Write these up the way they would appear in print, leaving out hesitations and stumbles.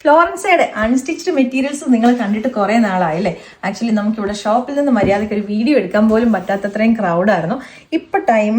ഫ്ലോറൻസയുടെ unstitched materials നിങ്ങൾ കണ്ടിട്ട് കുറേ നാളായില്ലേ. ആക്ച്വലി നമുക്കിവിടെ ഷോപ്പിൽ നിന്ന് മര്യാദയ്ക്ക് ഒരു വീഡിയോ എടുക്കാൻ പോലും പറ്റാത്തത്രയും ക്രൗഡായിരുന്നു. ഇപ്പം ടൈം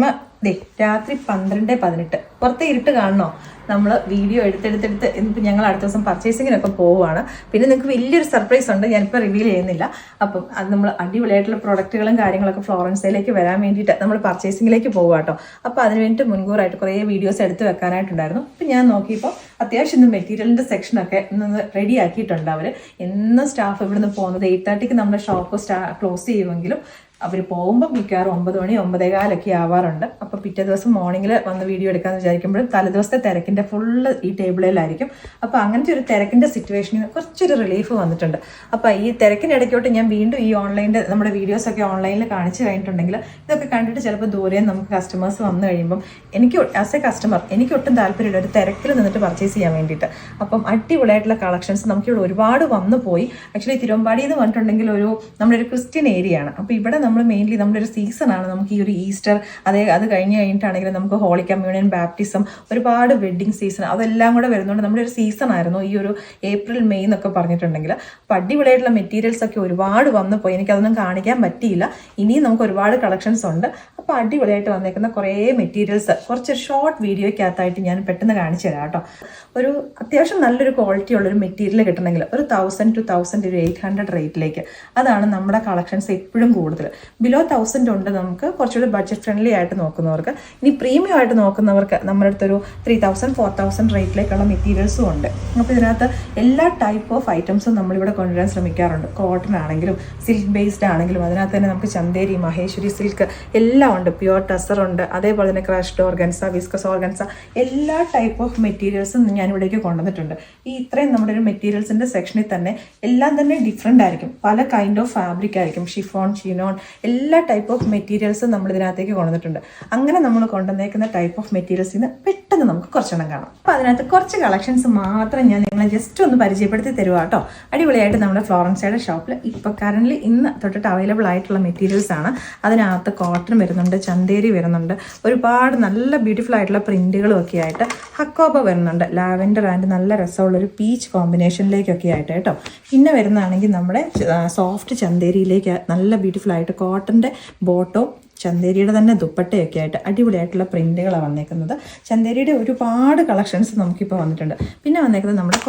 രാത്രി 12:18. പുറത്തെ ഇരുട്ട് കാണണോ? നമ്മൾ വീഡിയോ എടുത്തെടുത്തെടുത്ത് ഇന്നിപ്പോൾ ഞങ്ങൾ അടുത്ത ദിവസം പർച്ചേസിങ്ങിനൊക്കെ പോവുകയാണ്. പിന്നെ നിങ്ങൾക്ക് വലിയൊരു സർപ്രൈസ് ഉണ്ട്, ഞാനിപ്പോൾ റിവീൽ ചെയ്യുന്നില്ല. അപ്പം അത് നമ്മൾ അടിപൊളിയായിട്ടുള്ള പ്രൊഡക്റ്റുകളും കാര്യങ്ങളൊക്കെ ഫ്ലോറൻസയിലേക്ക് വരാൻ വേണ്ടിയിട്ട് നമ്മൾ പർച്ചേസിങ്ങിലേക്ക് പോകുക കേട്ടോ. അപ്പോൾ അതിന് വേണ്ടിയിട്ട് മുൻകൂറായിട്ട് കുറേ വീഡിയോസ് എടുത്ത് വെക്കാനായിട്ടുണ്ടായിരുന്നു. അപ്പം ഞാൻ നോക്കിയപ്പോൾ അത്യാവശ്യം ഇന്ന് മെറ്റീരിയലിൻ്റെ സെക്ഷനൊക്കെ ഇന്ന് റെഡി ആക്കിയിട്ടുണ്ട് അവർ. എന്നും സ്റ്റാഫ് ഇവിടുന്ന് പോകുന്നത് 8:30 നമ്മുടെ ഷോപ്പ് ക്ലോസ് ചെയ്യുമെങ്കിലും അവർ പോകുമ്പോൾ മിക്കവാറും 9 മണി 9:15 ആവാറുണ്ട്. അപ്പോൾ പിറ്റേ ദിവസം മോർണിംഗിൽ വന്ന് വീഡിയോ എടുക്കാമെന്ന് വിചാരിക്കുമ്പോഴും തലേദിവസത്തെ തിരക്കിൻ്റെ ഫുള്ള് ഈ ടേബിളിലായിരിക്കും. അപ്പോൾ അങ്ങനത്തെ ഒരു തിരക്കിൻ്റെ സിറ്റുവേഷനിൽ കുറച്ചൊരു റിലീഫ് വന്നിട്ടുണ്ട്. അപ്പോൾ ഈ തിരക്കിനിടയ്ക്കോട്ട് ഞാൻ വീണ്ടും ഈ ഓൺലൈനിൻ്റെ നമ്മുടെ വീഡിയോസൊക്കെ ഓൺലൈനിൽ കാണിച്ചു കഴിഞ്ഞിട്ടുണ്ടെങ്കിൽ ഇതൊക്കെ കണ്ടിട്ട് ചിലപ്പോൾ ദൂരെ നമുക്ക് കസ്റ്റമേഴ്സ് വന്നു കഴിയുമ്പം എനിക്ക് ആസ് എ കസ്റ്റമർ എനിക്ക് ഒട്ടും താല്പര്യമില്ല ഒരു തിരക്കിൽ നിന്നിട്ട് പർച്ചേസ് ചെയ്യാൻ വേണ്ടിയിട്ട്. അപ്പം അടിപൊളിയായിട്ടുള്ള കളക്ഷൻസ് നമുക്കിവിടെ ഒരുപാട് വന്നു പോയി. ആക്ച്വലി തിരുവമ്പാടി എന്ന് പറഞ്ഞിട്ടുണ്ടെങ്കിൽ നമ്മുടെ ഒരു ക്രിസ്ത്യൻ ഏരിയ ആണ്. അപ്പോൾ ഇവിടെ നമ്മൾ മെയിൻലി നമ്മുടെ ഒരു സീസണാണ്. നമുക്ക് ഈ ഒരു ഈസ്റ്റർ അത് കഴിഞ്ഞിട്ടാണെങ്കിൽ നമുക്ക് ഹോളി കമ്മ്യൂണിയൻ, ബാപ്റ്റിസം, ഒരുപാട് വെഡ്ഡിങ് സീസൺ അതെല്ലാം കൂടെ വരുന്നുണ്ട്. നമ്മുടെ ഒരു സീസൺ ആയിരുന്നു ഈ ഒരു ഏപ്രിൽ മെയ് എന്നൊക്കെ പറഞ്ഞിട്ടുണ്ടെങ്കിൽ. അപ്പോൾ അടിപൊളിയായിട്ടുള്ള മെറ്റീരിയൽസ് ഒക്കെ ഒരുപാട് വന്നു പോയി. എനിക്കതൊന്നും കാണിക്കാൻ പറ്റിയില്ല. ഇനിയും നമുക്ക് ഒരുപാട് കളക്ഷൻസ് ഉണ്ട്. അപ്പോൾ അടിപൊളിയായിട്ട് വന്നേക്കുന്ന കുറേ മെറ്റീരിയൽസ് കുറച്ചൊരു ഷോർട്ട് വീഡിയോയ്ക്കകത്തായിട്ട് ഞാൻ പെട്ടെന്ന് കാണിച്ചു തരാം കേട്ടോ. ഒരു അത്യാവശ്യം നല്ലൊരു ക്വാളിറ്റി ഉള്ളൊരു മെറ്റീരിയൽ കിട്ടണമെങ്കിൽ ഒരു 1000 to 1800 റേറ്റിലേക്ക്, അതാണ് നമ്മുടെ കളക്ഷൻസ് എപ്പോഴും കൂടുതൽ. ബിലോ 1000 ഉണ്ട് നമുക്ക് കുറച്ചുകൂടി ബഡ്ജറ്റ് ഫ്രണ്ട്ലി ആയിട്ട് നോക്കുന്നവർക്ക്. ഇനി പ്രീമിയം ആയിട്ട് നോക്കുന്നവർക്ക് നമ്മുടെ അടുത്തൊരു 3000 4000 റേറ്റിലേക്കുള്ള മെറ്റീരിയൽസും ഉണ്ട്. അപ്പോൾ ഇതിനകത്ത് എല്ലാ ടൈപ്പ് ഓഫ് ഐറ്റംസും നമ്മളിവിടെ കൊണ്ടുവരാൻ ശ്രമിക്കാറുണ്ട്. കോട്ടൺ ആണെങ്കിലും സിൽക്ക് ബേസ്ഡ് ആണെങ്കിലും അതിനകത്ത് തന്നെ നമുക്ക് ചന്തേരി, മഹേശ്വരി സിൽക്ക് എല്ലാം ഉണ്ട്. പ്യുവർ ടസർ ഉണ്ട്, അതേപോലെ തന്നെ ക്രഷ്ഡ് ഓർഗൻസ, വിസ്കസ് ഓർഗൻസ, എല്ലാ ടൈപ്പ് ഓഫ് മെറ്റീരിയൽസും ഞാനിവിടേക്ക് കൊണ്ടുവന്നിട്ടുണ്ട്. ഈ ഇത്രയും നമ്മുടെ ഒരു മെറ്റീരിയൽസിൻ്റെ സെക്ഷനിൽ തന്നെ എല്ലാം തന്നെ ഡിഫറെൻ്റ് ആയിരിക്കും. പല കൈൻഡ് ഓഫ് ഫാബ്രിക് ആയിരിക്കും. ഷിഫോൺ, ഷിനോൺ, എല്ലാ ടൈപ്പ് ഓഫ് മെറ്റീരിയൽസും നമ്മൾ ഇതിനകത്തേക്ക് കൊണ്ടുവന്നിട്ടുണ്ട്. അങ്ങനെ നമ്മൾ കൊണ്ടുവന്നേക്കുന്ന ടൈപ്പ് ഓഫ് മെറ്റീരിയൽസിൽ നിന്ന് പെട്ടെന്ന് നമുക്ക് കുറച്ചെണ്ണം കാണാം. അപ്പോൾ അതിനകത്ത് കുറച്ച് കളക്ഷൻസ് മാത്രം ഞാൻ നിങ്ങളെ ജസ്റ്റ് ഒന്ന് പരിചയപ്പെടുത്തി തരുക കേട്ടോ. അടിപൊളിയായിട്ട് നമ്മുടെ ഫ്ലോറൻസയുടെ ഷോപ്പിൽ ഇപ്പോൾ കറൻ്റ് ഇന്ന് തൊട്ടിട്ട് അവൈലബിൾ ആയിട്ടുള്ള മെറ്റീരിയൽസ് ആണ്. അതിനകത്ത് കോട്ടൺ വരുന്നുണ്ട്, ചന്തേരി വരുന്നുണ്ട്, ഒരുപാട് നല്ല ബ്യൂട്ടിഫുൾ ആയിട്ടുള്ള പ്രിന്റുകളും ഒക്കെ ആയിട്ട് ഹക്കോബ വരുന്നുണ്ട്, ലാവൻഡർ ആൻഡ് നല്ല രസമുള്ളൊരു പീച്ച് കോമ്പിനേഷനിലേക്കൊക്കെ ആയിട്ട് കേട്ടോ. പിന്നെ വരുന്നതാണെങ്കിൽ നമ്മുടെ സോഫ്റ്റ് ചന്തേരിയിലേക്ക് നല്ല ബ്യൂട്ടിഫുൾ ആയിട്ട് കോട്ടൻ്റെ ബോട്ടവും ചന്തേരിയുടെ തന്നെ ദുപ്പട്ടയൊക്കെ ആയിട്ട് അടിപൊളിയായിട്ടുള്ള പ്രിന്റുകളാണ് വന്നേക്കുന്നത്. ചന്തേരിയുടെ ഒരുപാട് കളക്ഷൻസ് നമുക്കിപ്പോൾ വന്നിട്ടുണ്ട്. പിന്നെ വന്നേക്കുന്നത് നമ്മുടെ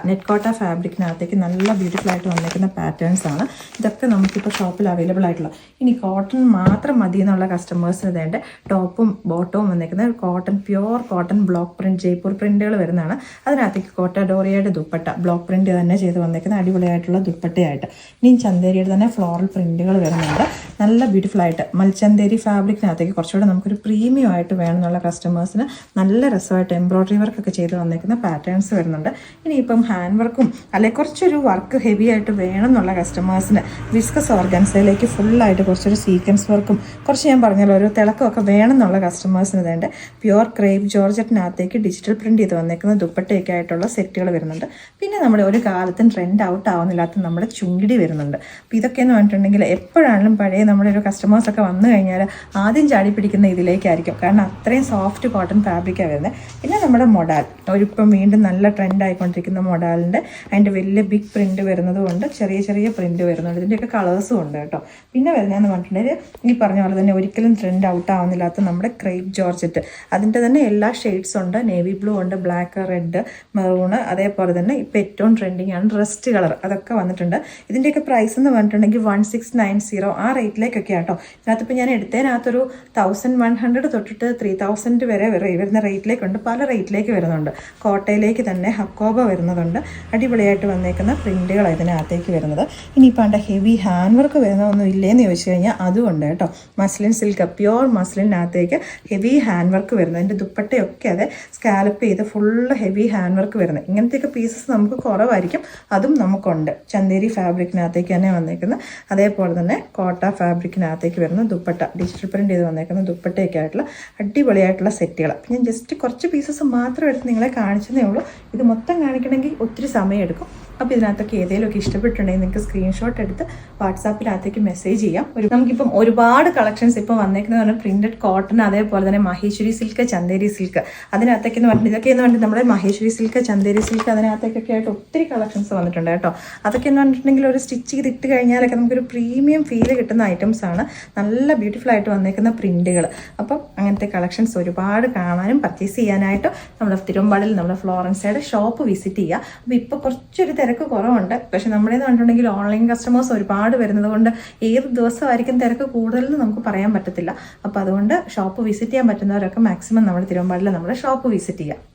നെറ്റ് കോട്ട ഫാബ്രിക്കിനകത്തേക്ക് നല്ല ബ്യൂട്ടിഫുൾ ആയിട്ട് വന്നേക്കുന്ന പാറ്റേൺസ് ആണ്. ഇതൊക്കെ നമുക്കിപ്പോൾ ഷോപ്പിൽ അവൈലബിൾ ആയിട്ടുള്ള. ഇനി കോട്ടൺ മാത്രം മതി എന്നുള്ള കസ്റ്റമേഴ്സിന് വേണ്ട ടോപ്പും ബോട്ടവും വന്നേക്കുന്നത് cotton, pure cotton block print, Jaipur പ്രിന്റുകൾ വരുന്നതാണ്. അതിനകത്തേക്ക് കോട്ടഡോറിയയുടെ ദുപ്പട്ട ബ്ലോക്ക് പ്രിന്റ് തന്നെ ചെയ്ത് വന്നേക്കുന്ന അടിപൊളിയായിട്ടുള്ള ദുപ്പട്ടയായിട്ട്. ഇനി ചന്തേരിയുടെ തന്നെ ഫ്ലോറൽ പ്രിന്റുകൾ വരുന്നുണ്ട്. നല്ല ബ്യൂട്ടിഫുൾ ആയിട്ട് മൽച്ചന്തേരി ഫാബ്രിക്കിനകത്തേക്ക് കുറച്ചുകൂടെ നമുക്കൊരു പ്രീമിയം ആയിട്ട് വേണമെന്നുള്ള കസ്റ്റമേഴ്സിന് നല്ല രസമായിട്ട് എംബ്രോയ്ഡറി വർക്കൊക്കെ ചെയ്ത് വന്നേക്കുന്ന പാറ്റേൺസ് വരുന്നുണ്ട്. ഇനിയിപ്പം ഹാൻഡ് വർക്കും അല്ലെങ്കിൽ കുറച്ചൊരു വർക്ക് ഹെവി ആയിട്ട് വേണം എന്നുള്ള കസ്റ്റമേഴ്സിന് വിസ്കസ് ഓർഗൻസയിലേക്ക് ഫുള്ളായിട്ട് കുറച്ചൊരു സീക്വൻസ് വർക്കും കുറച്ച് ഞാൻ പറഞ്ഞല്ലോ ഒരു തിളക്കമൊക്കെ വേണം എന്നുള്ള കസ്റ്റമേഴ്സിന് വേണ്ട പ്യുവർ ക്രേപ്പ് ജോർജറ്റിനകത്തേക്ക് ഡിജിറ്റൽ പ്രിന്റ് ചെയ്ത് വന്നേക്കുന്ന ദുപ്പട്ടയൊക്കെ ആയിട്ടുള്ള സെറ്റുകൾ വരുന്നുണ്ട്. പിന്നെ നമ്മുടെ ഒരു കാലത്തും ട്രെൻഡ് ഔട്ട് ആവുന്നില്ലാത്ത നമ്മുടെ ചുങ്കിടി വരുന്നുണ്ട്. അപ്പോൾ ഇതൊക്കെയെന്ന് പറഞ്ഞിട്ടുണ്ടെങ്കിൽ എപ്പോഴാണെങ്കിലും പഴയ നമ്മുടെ ഒരു കസ്റ്റമേഴ്സൊക്കെ വന്നു കഴിഞ്ഞാൽ ആദ്യം ചാടി പിടിക്കുന്ന ഇതിലേക്കായിരിക്കും. കാരണം അത്രയും സോഫ്റ്റ് കോട്ടൺ ഫാബ്രിക്കാണ് വരുന്നത്. പിന്നെ നമ്മുടെ മൊഡാൽ ഒരിപ്പം വീണ്ടും നല്ല ട്രെൻഡ് ആയിക്കൊണ്ടിരിക്കുന്ന മൊഡാലിൻ്റെ അതിൻ്റെ വലിയ ബിഗ് പ്രിന്റ് വരുന്നതും ഉണ്ട്, ചെറിയ ചെറിയ പ്രിന്റ് വരുന്നുണ്ട്. ഇതിൻ്റെയൊക്കെ കളേഴ്സും ഉണ്ട് കേട്ടോ. പിന്നെ വരുന്നതെന്ന് പറഞ്ഞിട്ടുണ്ടെങ്കിൽ ഈ പറഞ്ഞ പോലെ തന്നെ ഒരിക്കലും ട്രെൻഡ് ഔട്ട് ആവുന്നില്ലാത്ത നമ്മുടെ ക്രേപ്പ് ജോർജറ്റ്, അതിൻ്റെ തന്നെ എല്ലാ ഷെയ്ഡ്സ് ഉണ്ട്. നേവി ബ്ലൂ ഉണ്ട്, ബ്ലാക്ക്, റെഡ്, മെറൂണ്, അതേപോലെ തന്നെ ഇപ്പോൾ ഏറ്റവും ട്രെൻഡിങ് ആണ് റസ്റ്റ് കളർ, അതൊക്കെ വന്നിട്ടുണ്ട്. ഇതിൻ്റെയൊക്കെ പ്രൈസ് എന്ന് പറഞ്ഞിട്ടുണ്ടെങ്കിൽ 1690 ആ റേറ്റിലേക്കൊക്കെ ആട്ടോ. ഇതിനകത്തിപ്പോൾ ഞാൻ എടുത്തതിനകത്തൊരു 1100 തൊട്ടിട്ട് 3000 വരെ വരുന്ന റേറ്റിലേക്കുണ്ട്. പല റേറ്റിലേക്ക് വരുന്നുണ്ട്. കോട്ടയിലേക്ക് തന്നെ ഹക്കോബ വരുന്നതുണ്ട്. അടിപൊളിയായിട്ട് വന്നേക്കുന്ന പ്രിന്റുകൾ ഇതിനകത്തേക്ക് വരുന്നത്. ഇനിയിപ്പോൾ അതിൻ്റെ ഹെവി ഹാൻഡ് വർക്ക് വരുന്നതൊന്നും ഇല്ലേന്ന് ചോദിച്ചു കഴിഞ്ഞാൽ അതുകൊണ്ട് കേട്ടോ. മസ്ലിൻ സിൽക്ക്, പ്യുവർ മസ്ലിനകത്തേക്ക് ഹെവി ഹാൻഡ് വർക്ക് വരുന്നത്. അതിൻ്റെ ദുപ്പട്ടയൊക്കെ അതെ സ്കാലപ്പ് ചെയ്ത് ഫുള്ള് ഹെവി ഹാൻഡ് വർക്ക് വരുന്നത്. ഇങ്ങനത്തെയൊക്കെ പീസസ് നമുക്ക് കുറവായിരിക്കും, അതും നമുക്കുണ്ട്. ചന്തേരി ഫാബ്രിക്കിനകത്തേക്ക് തന്നെ വന്നേക്കുന്ന, അതേപോലെ തന്നെ കോട്ട ഫാബ്രിക്കിനകത്തേക്ക് വരുന്ന ദുപ്പട്ട ഡിജിറ്റൽ പ്രിന്റ് ചെയ്ത് വന്നേക്കുന്ന ദുപ്പട്ടയൊക്കെ ആയിട്ടുള്ള അടിപൊളിയായിട്ടുള്ള സെറ്റുകൾ. അപ്പം ഞാൻ ജസ്റ്റ് കുറച്ച് പീസസ് മാത്രം എടുത്ത് നിങ്ങളെ കാണിച്ചതേ ഉള്ളൂ. ഇത് മൊത്തം കാണിക്കണമെങ്കിൽ ഒത്തിരി സമയം എടുക്കും. അപ്പോൾ ഇതിനകത്തൊക്കെ ഏതെങ്കിലുമൊക്കെ ഇഷ്ടപ്പെട്ടിട്ടുണ്ടെങ്കിൽ നിങ്ങൾക്ക് സ്ക്രീൻഷോട്ട് എടുത്ത് വാട്സാപ്പിനകത്തേക്ക് മെസ്സേജ് ചെയ്യാം. നമുക്കിപ്പം ഒരുപാട് കളക്ഷൻസ് ഇപ്പം വന്നേക്കുന്നത് പറഞ്ഞാൽ പ്രിന്റഡ് കോട്ടൺ, അതേപോലെ തന്നെ മഹേശ്വരി സിൽക്ക്, ചന്ദേരി സിൽക്ക്, അതിനകത്തേക്ക് എന്ന് പറഞ്ഞിട്ട് ഇതൊക്കെയെന്ന് പറഞ്ഞിട്ട് നമ്മുടെ മഹേശ്വരി സിൽക്ക്, ചന്ദേരി സിൽക്ക് അതിനകത്തേക്കൊക്കെ ആയിട്ട് ഒത്തിരി കളക്ഷൻസ് വന്നിട്ടുണ്ട് കേട്ടോ. അതൊക്കെ എന്ന് പറഞ്ഞിട്ടുണ്ടെങ്കിൽ ഒരു സ്റ്റിച്ച് ചെയ്തിട്ട് കഴിഞ്ഞാലൊക്കെ നമുക്കൊരു പ്രീമിയം ഫീല് കിട്ടുന്ന ഐറ്റംസ് ആണ്. നല്ല ബ്യൂട്ടിഫുൾ ആയിട്ട് വന്നേക്കുന്ന പ്രിന്റുകൾ. അപ്പം അങ്ങനത്തെ കളക്ഷൻസ് ഒരുപാട് കാണാനും പർച്ചേസ് ചെയ്യാനായിട്ട് നമ്മുടെ തിരുവമ്പാടിൽ നമ്മുടെ ഫ്ലോറൻസയുടെ ഷോപ്പ് വിസിറ്റ് ചെയ്യുക. അപ്പോൾ ഇപ്പോൾ കുറച്ചൊരു തിരക്ക് കുറവുണ്ട്. പക്ഷെ നമ്മുടേന്ന് പറഞ്ഞിട്ടുണ്ടെങ്കിൽ ഓൺലൈൻ കസ്റ്റമേഴ്സ് ഒരുപാട് വരുന്നത് കൊണ്ട് ഏത് ദിവസമായിരിക്കും തിരക്ക് കൂടുതലെന്ന് നമുക്ക് പറയാൻ പറ്റത്തില്ല. അപ്പോൾ അതുകൊണ്ട് ഷോപ്പ് വിസിറ്റ് ചെയ്യാൻ പറ്റുന്നവരൊക്കെ മാക്സിമം നമ്മുടെ തിരുവമ്പാടിൽ നമ്മുടെ ഷോപ്പ് വിസിറ്റ് ചെയ്യുക.